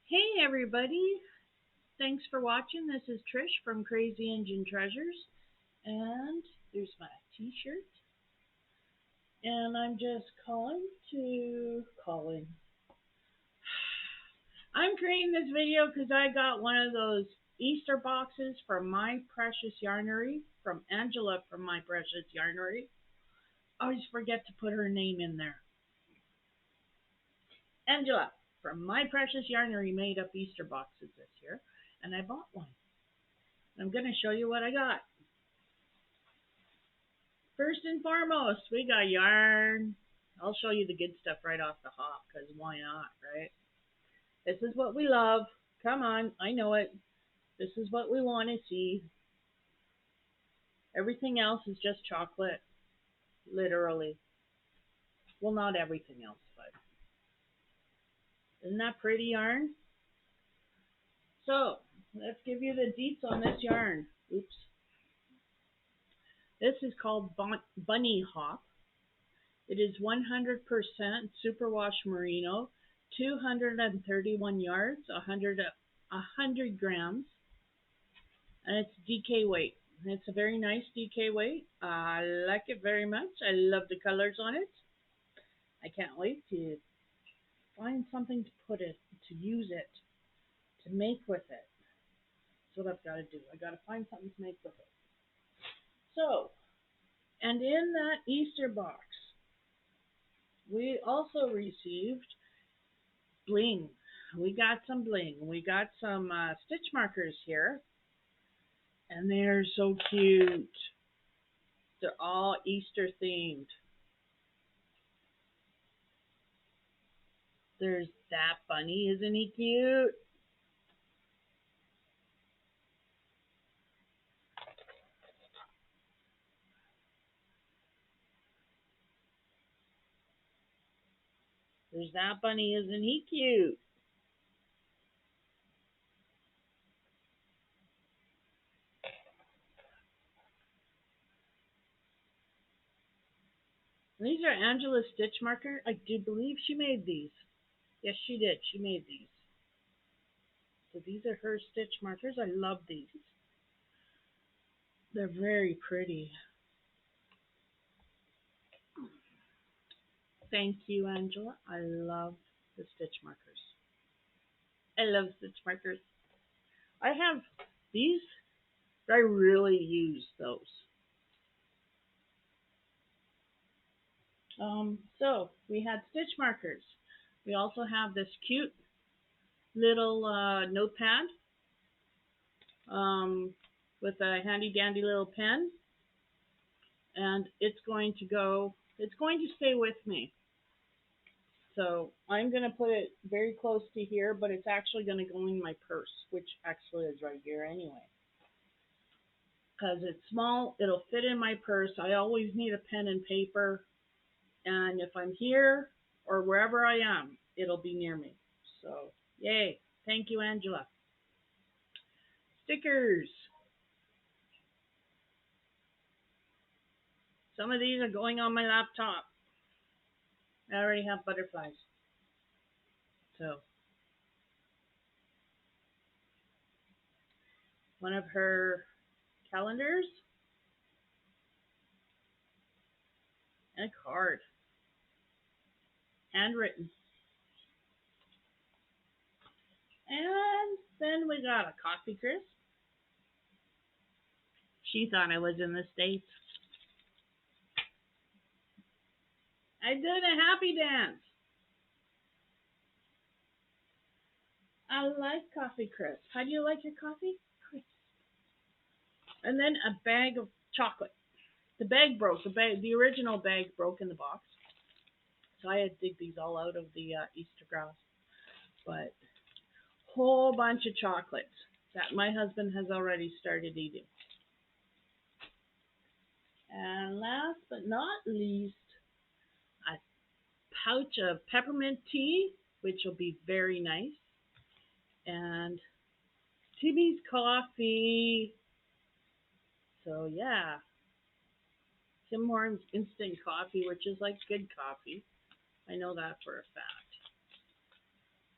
Hey everybody, thanks for watching. This is Trish from Crazy Engine Treasures, and there's my t-shirt. And I'm just calling. I'm creating this video because I got one of those Easter boxes from My Precious Yarnery, from Angela from My Precious Yarnery. I always forget to put her name in there. Angela from My Precious Yarnery made up Easter boxes this year, and I bought one. I'm going to show you what I got. First and foremost, we got yarn. I'll show you the good stuff right off the hop, because why not, right? This is what we love. Come on, I know it. This is what we want to see. Everything else is just chocolate, literally. Well, not everything else, but isn't that pretty yarn? So, let's give you the deets on this yarn. Oops. This is called Bunny Hop. It is 100% superwash merino, 231 yards, 100 grams, and it's DK weight. And it's a very nice DK weight. I like it very much. I love the colors on it. I can't wait to find something to put it, to use it, to make with it. That's what I've got to do. I got to find something to make with it. So, and in that Easter box, we also received bling. We got some bling. We got some stitch markers here, and they're so cute. They're all Easter themed. There's that bunny. Isn't he cute? There's that bunny. Isn't he cute? And these are Angela's stitch marker. I do believe she made these. Yes, she did. She made these. So these are her stitch markers. I love these. They're very pretty. Thank you, Angela. I love the stitch markers. I love stitch markers. I have these, but I really use those. So we had stitch markers. We also have this cute little notepad um, with a handy dandy little pen, and it's going to stay with me. So I'm going to put it very close to here, but it's actually going to go in my purse, which actually is right here anyway. Because it's small, it'll fit in my purse. I always need a pen and paper, and if I'm here or wherever I am, it'll be near me. So, yay. Thank you, Angela. Stickers. Some of these are going on my laptop. I already have butterflies. So, one of her calendars and a card. Handwritten. And then we got a coffee crisp. She thought I was in the States. I did a happy dance. I like coffee crisp. How do you like your coffee? Crisp. And then a bag of chocolate. The bag broke. The original bag broke in the box, so I had to dig these all out of the Easter grass. But whole bunch of chocolates that my husband has already started eating. And last but not least, a pouch of peppermint tea, which will be very nice. And Timmy's coffee. So yeah, Tim Hortons instant coffee, which is like good coffee. I know that for a fact.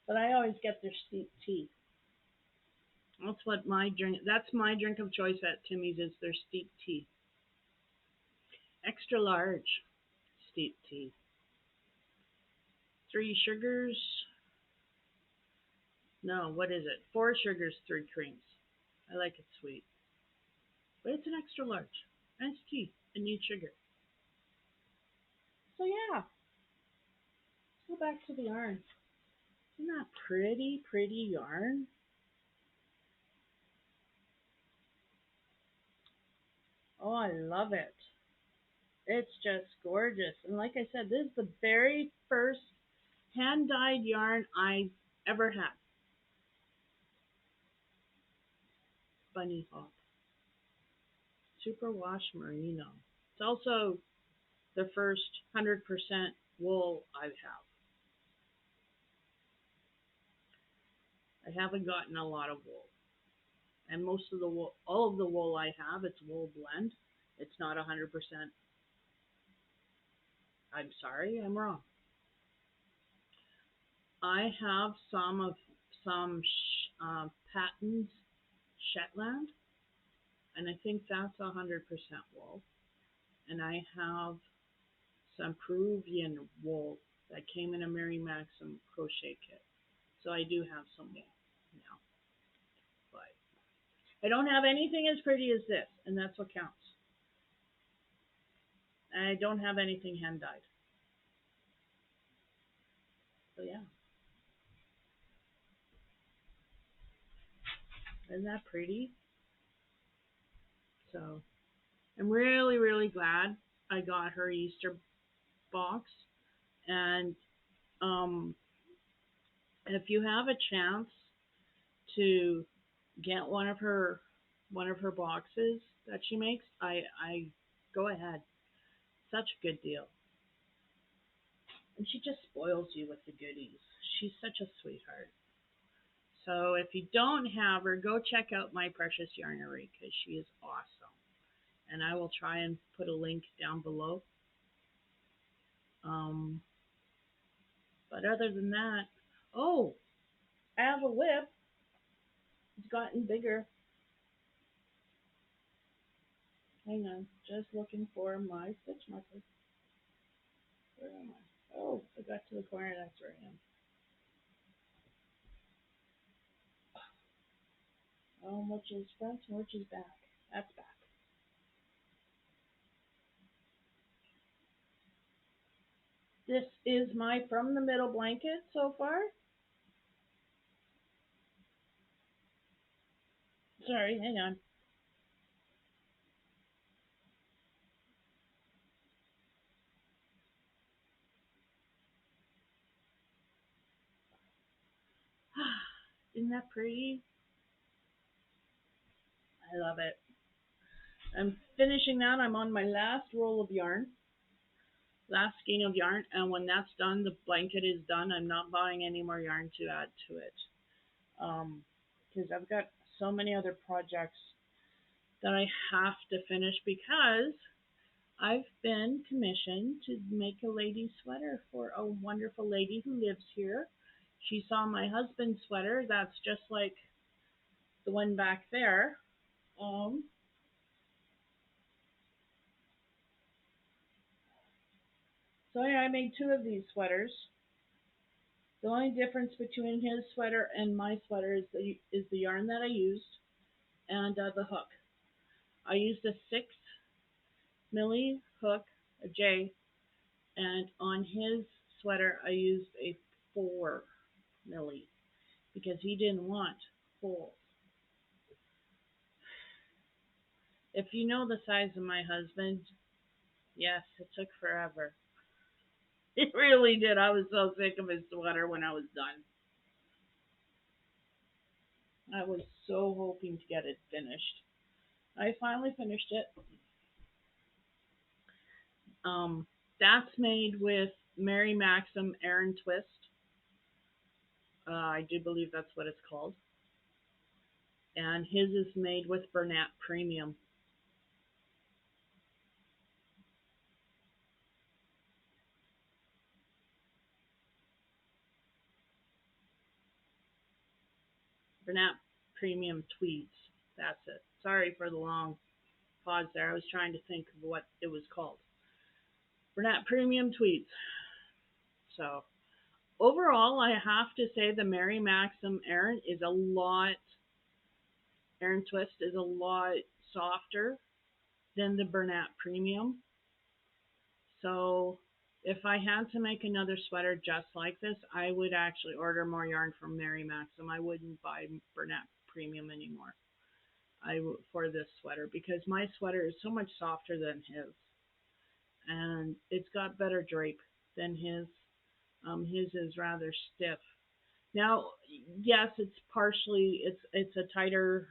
but I always get their steep tea. That's my drink of choice at Timmy's is their steep tea. Extra large steep tea. 3 sugars. No, what is it? 4 sugars, 3 creams. I like it sweet. But it's an extra large. Nice tea. It needs sugar. So yeah, let's go back to the yarn. Isn't that pretty, pretty yarn? Oh, I love it. It's just gorgeous. And like I said, this is the very first hand dyed yarn I ever had. Bunny Hop. Superwash Merino. It's also the first 100% wool I have. I haven't gotten a lot of wool. And most of the wool, all of the wool I have, it's wool blend. It's not 100%. I'm sorry, I'm wrong. I have some Patton's Shetland, and I think that's 100% wool. And I have some Peruvian wool that came in a Mary Maxim crochet kit. So I do have some wool now. But I don't have anything as pretty as this, and that's what counts. And I don't have anything hand dyed. So yeah, isn't that pretty? So I'm really, really glad I got her Easter box. And um, if you have a chance to get one of her boxes that she makes, I go ahead. Such a good deal. And she just spoils you with the goodies. She's such a sweetheart. So if you don't have her, go check out My Precious Yarnery because she is awesome. And I will try and put a link down below. Um, but other than that, oh, I have a whip. It's gotten bigger. Hang on, just looking for my stitch marker. Where am I? Oh, I got to the corner. That's where I am. Which is front and which is back? That's back. This is my from the middle blanket so far. Sorry, hang on. Isn't that pretty? I love it. I'm finishing that. I'm on my last roll of yarn, last skein of yarn, and when that's done, the blanket is done. I'm not buying any more yarn to add to it, because I've got so many other projects that I have to finish because I've been commissioned to make a lady sweater for a wonderful lady who lives here. She saw my husband's sweater that's just like the one back there. Um, so yeah, I made 2 of these sweaters. The only difference between his sweater and my sweater is the yarn that I used and the hook. I used a 6 milli hook, a J, and on his sweater I used a 4 milli because he didn't want holes. If you know the size of my husband, yes, it took forever. It really did. I was so sick of his sweater when I was done. I was so hoping to get it finished. I finally finished it. Um, that's made with Mary Maxim Aran Twist. I do believe that's what it's called. And his is made with Bernat Premium. Bernat Premium Tweeds. That's it. Sorry for the long pause there. I was trying to think of what it was called. Bernat Premium Tweeds. So overall, I have to say the Mary Maxim Aran Twist is a lot softer than the Bernat Premium. So if I had to make another sweater just like this, I would actually order more yarn from Mary Maxim. I wouldn't buy Bernat Premium anymore. For this sweater because my sweater is so much softer than his, and it's got better drape than his. His is rather stiff. Now, yes, it's a tighter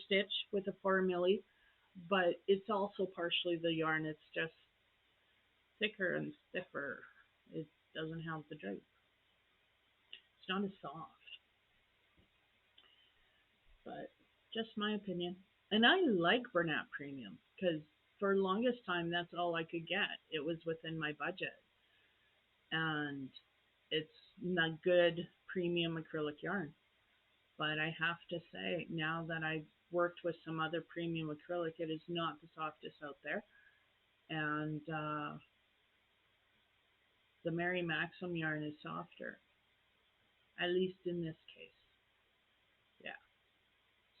stitch with a 4 milli, but it's also partially the yarn. It's just thicker and stiffer. It doesn't have the drape. It's not as soft, but just my opinion. And I like Bernat Premium because for the longest time that's all I could get. It was within my budget, and it's not good premium acrylic yarn. But I have to say, now that I've worked with some other premium acrylic, it is not the softest out there, and the Mary Maxim yarn is softer, at least in this case. Yeah.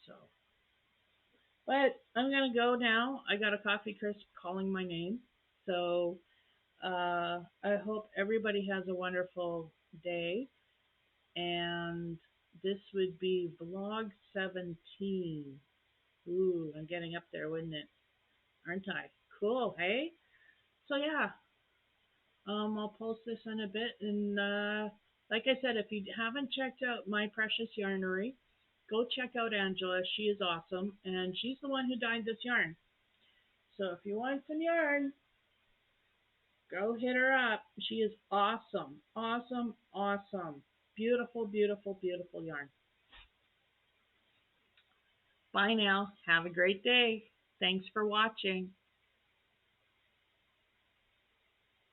So, but I'm gonna go now. I got a coffee crisp calling my name. So I hope everybody has a wonderful day. And this would be vlog 17. Ooh, I'm getting up there, wouldn't it? Aren't I? Cool, hey? So yeah, I'll post this in a bit. And like I said, if you haven't checked out My Precious Yarnery, go check out Angela. She is awesome, and she's the one who dyed this yarn. So if you want some yarn, go hit her up. She is awesome. Awesome, awesome. Beautiful, beautiful, beautiful yarn. Bye now. Have a great day. Thanks for watching.